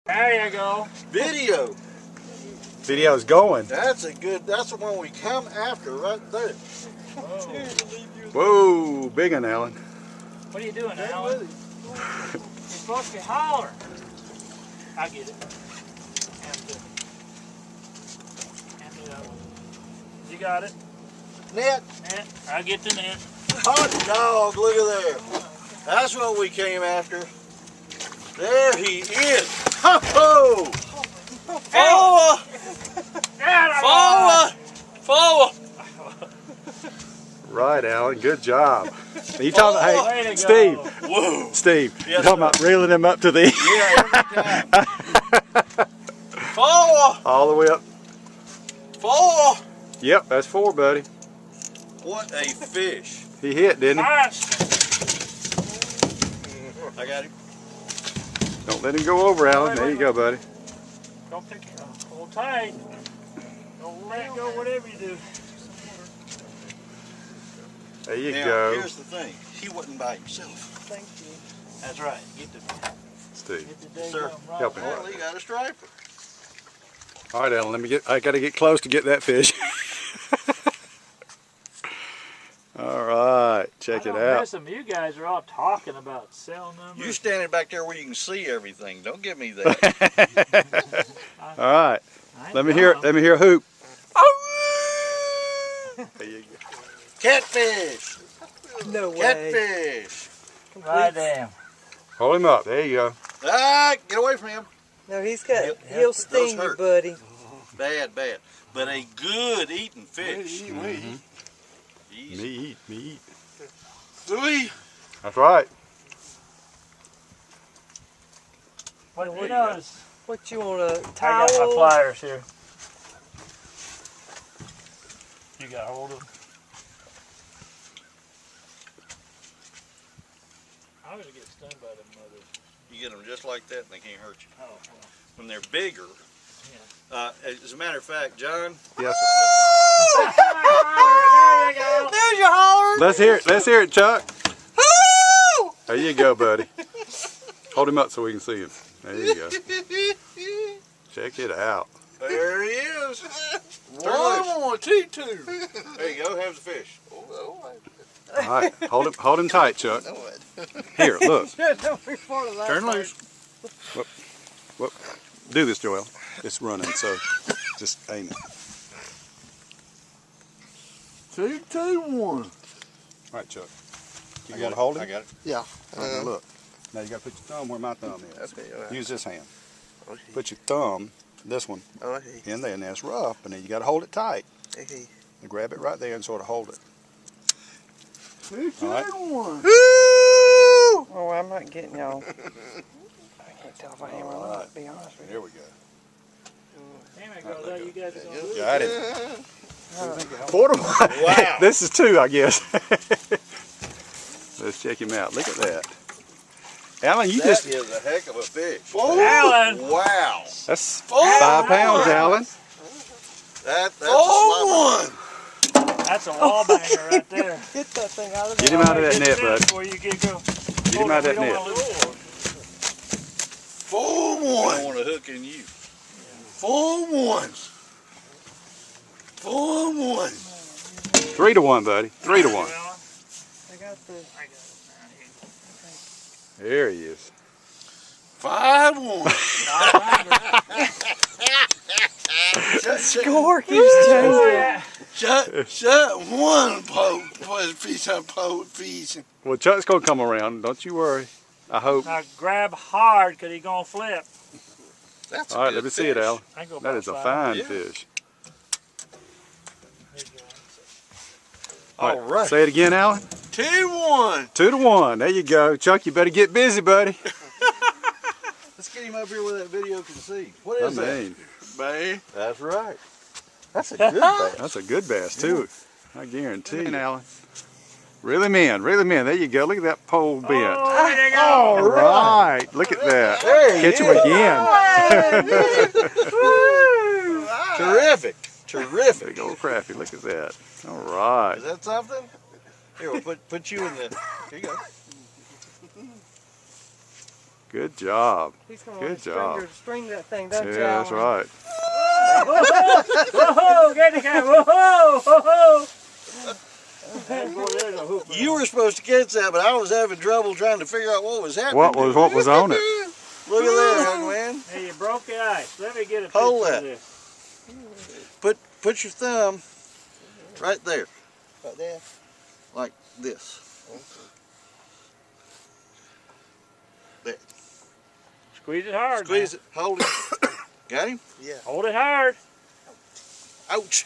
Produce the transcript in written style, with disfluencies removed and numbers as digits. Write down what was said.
There you go. Video. Video's going. That's the one we come after right there. Whoa, big one, Alan. What are you doing, Alan? You're supposed to be hollering. I get it. Hand me that one. You got it? Net. Net. I get the net. Hot dog, look at there. That's what we came after. There he is. Ho-ho! Forward! Forward! Forward! Right, Alan. Good job. Are you talking about, hey, Steve? Whoa! Steve, Yes, you talking about reeling him up to the Yeah, every time. Forward! all the way up? Forward! Yep, that's 4, buddy. What a fish. He hit, didn't he? Nice. I got him. Don't let him go over, Alan. There you go, buddy. Don't pick it up. Hold tight. Don't let go, whatever you do. There you Now, go. here's the thing. He wasn't by himself. Thank you. That's right. Get the Steve. Get the day Sir, going right. help him. Well, he got a striper. All right, Alan. I got to get close to get that fish. All right, check it out. Miss 'em. You guys are all talking about cell numbers. You standing back there where you can see everything. Don't give me that. All right. I Let me know. hear. Let me hear a hoop. There you go. Catfish. No way. Catfish. Right there. Hold him up. There you go. Ah, get away from him. No, he'll Those sting you, hurt. buddy. Bad, bad. But a good eating fish. Me Easy. eat. Me eat. 3. That's right. What you notice? What you want, a I towel? got my pliers here. You got hold of them. I'm gonna get stung by them mothers. You get them just like that and they can't hurt you. Oh, well. When they're bigger, as a matter of fact, John, Yes, sir. There you go. There's your holler. Let's hear it. Let's hear it, Chuck. There you go, buddy. Hold him up so we can see him. There you go. Check it out. there he is. One, two. There you go. Have the fish. All right, hold him tight, Chuck. Here, look. Turn loose. Whoop. Do this, Joel. It's running, so just aim it. 3, 2, 1. All right, Chuck. You got to hold it? I got it. Yeah. Okay, look. Now you got to put your thumb where my thumb is. Okay, all right. Use this hand. Put your thumb, this one, in there, and that's rough. And then you got to hold it tight. Okay. And grab it right there and sort of hold it. 3, 2, All right. 1. Oh, I'm not getting y'all. I can't tell if I am or not, to be honest with you. There we go. Damn it, girl, you guys are gonna lose. Got it. 4 to 1. Wow. This is 2, I guess. Let's check him out. Look at that. Alan, you That just... is a heck of a fish. Alan! Wow. That's 5 pounds, Alan. That's a slobber. That's a wall banger right there. Get that thing out of Get there. him out of that net, bud. Before you get go. Get him out of that net. 4, 1. I don't want to hook in you. 4, 1. 4, 1. 3 to 1, buddy. 3 to 1. I got the... There he is. 5, 1. Score keeps changing. Shut one piece of fish. Well, Chuck's going to come around. Don't you worry. I hope. Now grab hard, because he's going to flip. That's All right, let me see it, Al. I go That about is a 5. fine Yeah. fish. There you go. All right. Say it again, Alan. 2, 1. 2 to 1. There you go. Chuck, you better get busy, buddy. Let's get him up here where that video can see. What is that? Man. That's right. That's a good bass. That's a good bass, too. I guarantee you, Alan. Reel him in. Reel him in. There you go. Look at that pole bent. Oh, there you go. All right. Look at that. Catch him again. Terrific. Terrific. Big old crappie. Look at that. All right. Is that something? Here, we'll put you in the... Here you go. Good job. He's gonna Good job. string that thing, don't Yeah, you? that's right. Whoa, get the camera. Whoa, whoa. You were supposed to catch that, but I was having trouble trying to figure out what was happening. What was on it? Look at there, young man. Hey, you broke the ice. Let me get a Hold picture that. of this. Put your thumb right there. Right there? Like this. There. Squeeze it hard. Squeeze it. Hold it. Got him? Yeah. Hold it hard. Ouch.